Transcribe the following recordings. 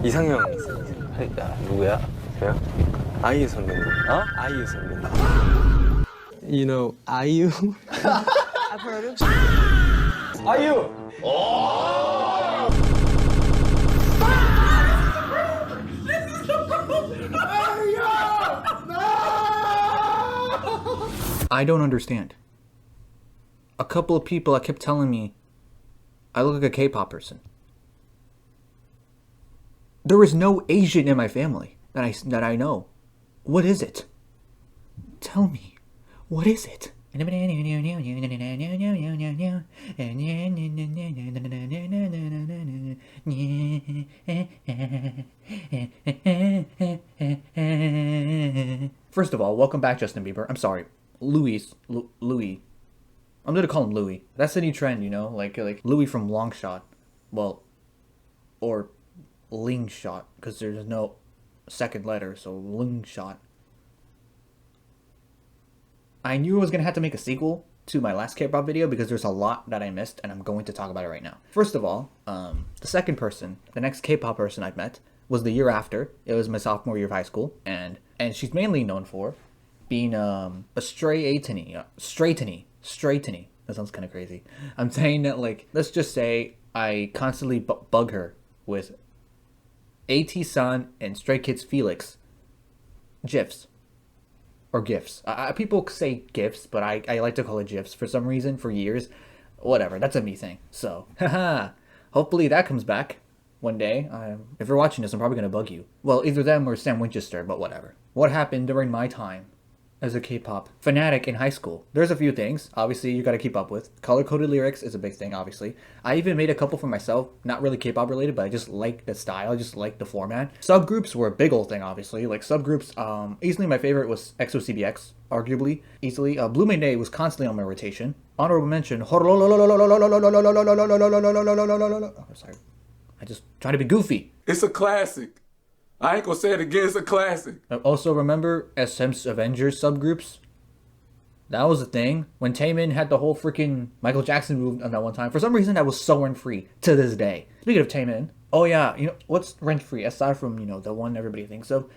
이상형 누구야? 저요? 아이유 선배님. 어? 아이유 선배님. You know 아이유? I've heard of. 아이유! I don't understand. A couple of people kept telling me I look like a K-pop person. There is no Asian in my family that I know. What is it? Tell me. What is it? First of all, welcome back, Justin Bieber. I'm sorry. Louis. I'm gonna call him Louis. That's the new trend, you know? Like Louis from Long Shot. Well, or Ling Shot, because there's no second letter, so Ling Shot. I knew I was gonna have to make a sequel to my last K-pop video because there's a lot that I missed, and I'm going to talk about it right now. First of all, the second person, the next K-pop person I've met, was the year after. It was my sophomore year of high school, and she's mainly known for being a straighteny. That sounds kind of crazy. I'm saying that, like, let's just say I constantly bug her with AT-san and Stray Kids Felix GIFs. Or GIFs. People say GIFs, but I like to call it GIFs for some reason, for years. Whatever, that's a me thing. So, haha. Hopefully that comes back one day. If you're watching this, I'm probably going to bug you. Well, either them or Sam Winchester, but whatever. What happened during my time as a K-pop fanatic in high school? There's a few things, obviously, you gotta keep up with. Color-coded lyrics is a big thing, obviously. I even made a couple for myself, not really K-pop related, but I just like the style, I just like the format. Subgroups were a big old thing, obviously. Like, subgroups, easily my favorite was EXO-CBX, arguably, easily. Blue Mayday was constantly on my rotation. Honorable mention, sorry, I just try to be goofy. It's a classic. I ain't gonna say it again, it's a classic. Also, remember SM's Avengers subgroups? That was a thing. When Taemin had the whole freaking Michael Jackson move on that one time, for some reason that was so rent-free to this day. Speaking of Taemin, oh yeah, you know, what's rent-free aside from, you know, the one everybody thinks of?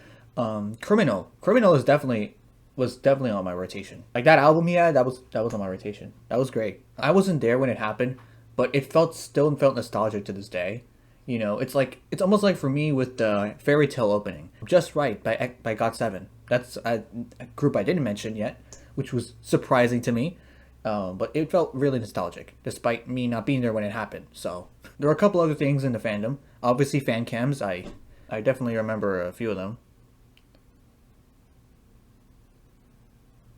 Criminal. Criminal was definitely on my rotation. Like, that album he had, that was on my rotation. That was great. I wasn't there when it happened, but it still felt nostalgic to this day. You know, it's almost like for me with the Fairy Tale opening, Just Right by GOT7. That's a group I didn't mention yet, which was surprising to me, but it felt really nostalgic, despite me not being there when it happened. So there were a couple other things in the fandom. Obviously, fan cams. I definitely remember a few of them.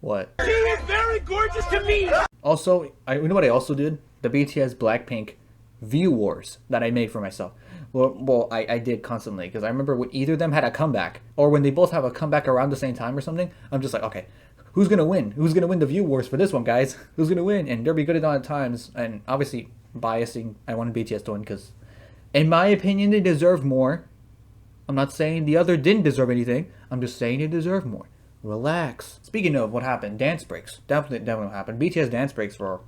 What? She is very gorgeous to me. Also, you know what I also did? The BTS Blackpink View Wars that I made for myself. Well, I did constantly, because I remember when either of them had a comeback, or when they both have a comeback around the same time or something, I'm just like, okay, who's gonna win? Who's gonna win the View Wars for this one, guys? Who's gonna win? And they'll be good at all times, and obviously, biasing, I wanted BTS to win, because in my opinion, they deserve more. I'm not saying the other didn't deserve anything, I'm just saying they deserve more. Relax. Speaking of what happened, dance breaks. Definitely what happened. BTS dance breaks were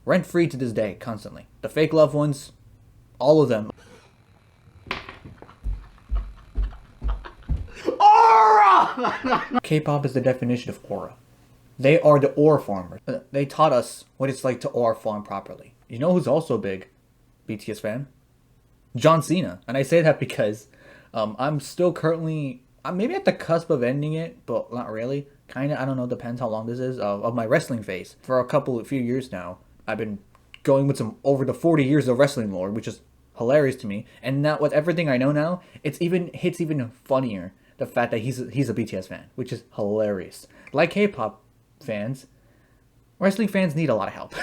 rent-free to this day, constantly. The fake love ones, all of them. Aura! K-pop is the definition of aura. They are the aura farmers. They taught us what it's like to aura farm properly. You know who's also a big BTS fan? John Cena. And I say that because I'm still currently, I'm maybe at the cusp of ending it, but not really. Kinda, I don't know, depends how long this is, of my wrestling phase. For a few years now, I've been going with some over the 40 years of wrestling lore, which is hilarious to me. And now with everything I know now, hits even funnier the fact that he's a BTS fan, which is hilarious. Like K-pop fans, wrestling fans need a lot of help.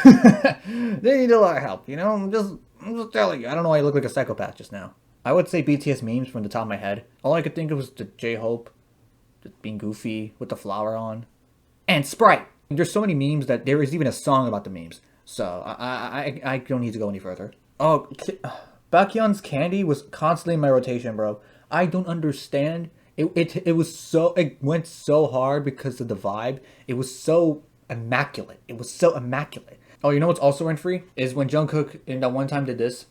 They need a lot of help, you know? I'm just telling you. I don't know why I look like a psychopath just now. I would say BTS memes from the top of my head. All I could think of was the J-Hope, just being goofy with the flower on, and Sprite. There's so many memes that there is even a song about the memes. So I don't need to go any further. Oh, Baekhyun's Candy was constantly in my rotation, bro. I don't understand. It went so hard because of the vibe. It was so immaculate. Oh, you know what's also rent free is when Jungkook in that one time did this.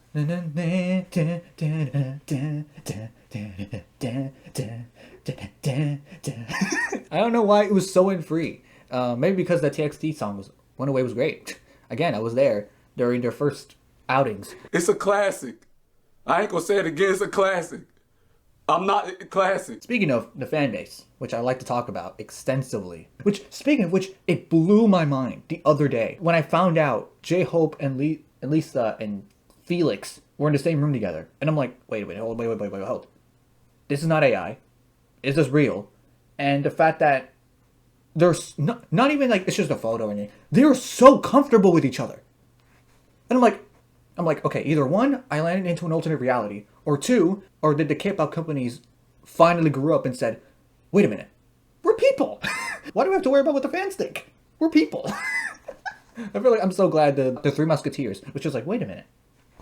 dun, dun, dun, dun, dun. I don't know why it was so free. Maybe because that TXT song Went Away was great. Again, I was there during their first outings. It's a classic. I ain't gonna say it again. It's a classic. I'm not classic. Speaking of the fan base, which I like to talk about extensively, speaking of which, it blew my mind the other day when I found out J-Hope and Lisa and Felix were in the same room together. And I'm like, wait, hold. This is not AI. Is this real? And the fact that they're not even like, it's just a photo or anything. They're so comfortable with each other. And I'm like, okay, either one, I landed into an alternate reality, or two, or did the K-pop companies finally grew up and said, wait a minute, we're people. Why do we have to worry about what the fans think? We're people. I feel like I'm so glad the Three Musketeers, which is like, wait a minute,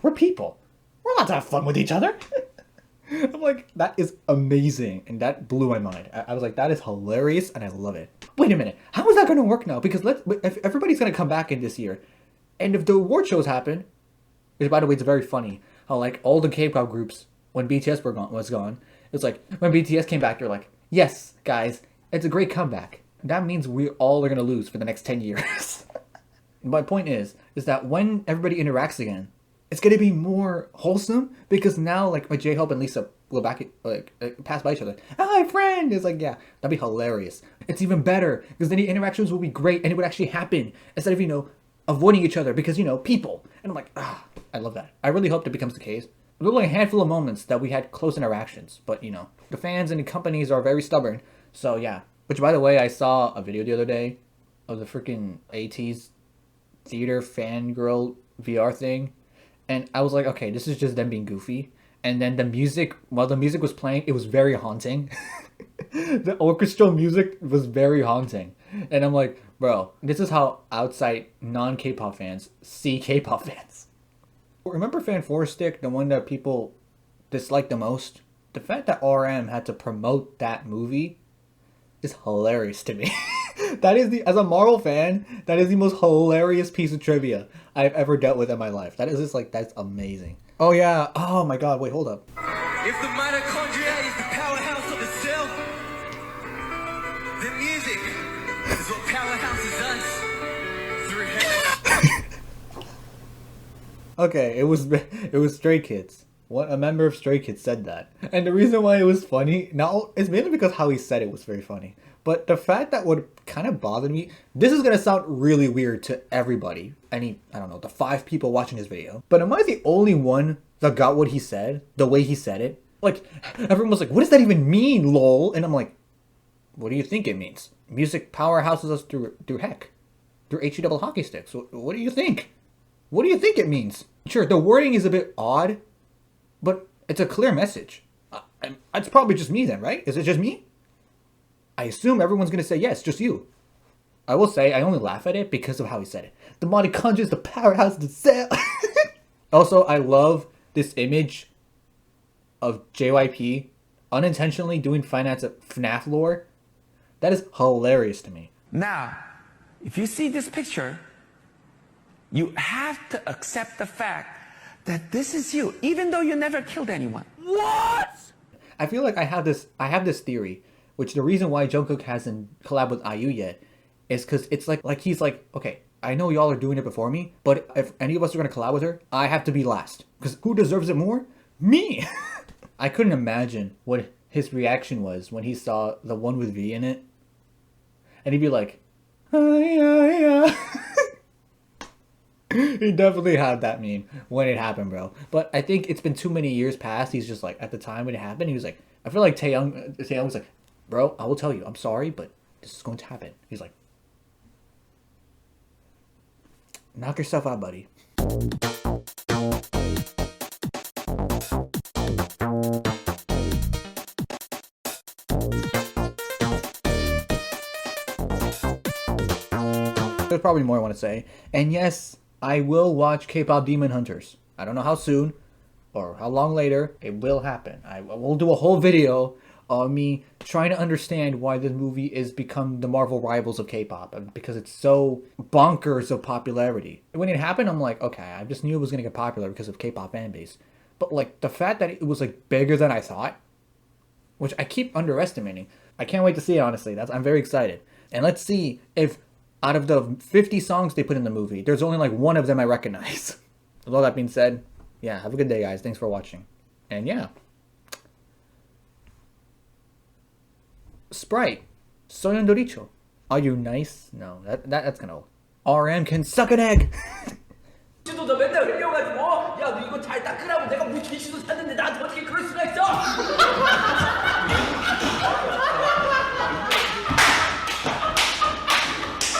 we're people. We're allowed to have fun with each other. I'm like, that is amazing. And that blew my mind. I was like, that is hilarious and I love it. Wait a minute, how is that going to work now? Because if everybody's going to come back in this year, and if the award shows happen, which by the way, it's very funny how like all the K-pop groups, when BTS was gone, it's like when BTS came back, they're like, yes, guys, it's a great comeback. That means we all are going to lose for the next 10 years. My point is that when everybody interacts again, it's going to be more wholesome because now like my J-Hope and Lisa will pass by each other. Hi, friend! It's like, yeah, that'd be hilarious. It's even better because then the interactions will be great and it would actually happen instead of, avoiding each other because, people. And I'm like, I love that. I really hope that becomes the case. There were like a handful of moments that we had close interactions, but the fans and the companies are very stubborn. So yeah. Which by the way, I saw a video the other day of the freaking ATEEZ theater fangirl VR thing. And I was like, okay, this is just them being goofy. And then while the music was playing, it was very haunting. The orchestral music was very haunting. And I'm like, bro, this is how outside non-K-pop fans see K-pop fans. Remember Fan 4 Stick, the one that people disliked the most? The fact that RM had to promote that movie is hilarious to me. As a Marvel fan, that is the most hilarious piece of trivia I've ever dealt with in my life. That is just like, that's amazing. Oh yeah, oh my god, wait, hold up. If the mitochondria is the powerhouse of the cell, then music is what powerhouses us through heaven. Okay, it was Stray Kids. A member of Stray Kids said that. And the reason why it was funny, it's mainly because how he said it was very funny. But the fact that what kind of bothered me, this is going to sound really weird to everybody. I don't know, the 5 people watching this video. But am I the only one that got what he said, the way he said it? Like, everyone was like, what does that even mean, lol? And I'm like, what do you think it means? Music powerhouses us through heck. Through HE double hockey sticks. What do you think? What do you think it means? Sure, the wording is a bit odd, but it's a clear message. It's probably just me then, right? Is it just me? I assume everyone's going to say, yes, just you. I will say, I only laugh at it because of how he said it. The mitochondria is the powerhouse of the cell. Also, I love this image of JYP unintentionally doing finance at FNAF lore. That is hilarious to me. Now, if you see this picture, you have to accept the fact that this is you, even though you never killed anyone. What? I feel like I have this theory, which the reason why Jungkook hasn't collabed with IU yet is because it's like he's like, okay, I know y'all are doing it before me, but if any of us are going to collab with her, I have to be last. Because who deserves it more? Me! I couldn't imagine what his reaction was when he saw the one with V in it. And he'd be like, yeah. He definitely had that meme when it happened, bro. But I think it's been too many years past. He's just like, at the time when it happened, he was like, I feel like Taeyong was like, bro, I will tell you, I'm sorry, but this is going to happen. He's like, knock yourself out, buddy. There's probably more I want to say. And yes, I will watch K-pop Demon Hunters. I don't know how soon or how long later. It will happen. I will do a whole video of me trying to understand why this movie is become the Marvel rivals of K-pop, because it's so bonkers of popularity. When it happened, I'm like, okay, I just knew it was gonna get popular because of K-pop fan base. But like the fact that it was like bigger than I thought which I keep underestimating. I can't wait to see it, honestly. I'm very excited. And let's see if out of the 50 songs they put in the movie, there's only like one of them I recognize. With all that being said, yeah, have a good day, guys. Thanks for watching. And yeah. Sprite. Soy Doricho. Are you nice? No, that's kind of old. RM can suck an egg. 너 맨날 흘려가지고 야 너 이거 잘 닦으라고 내가 물티슈도 샀는데 나한테 어떻게 그럴 수가 있어?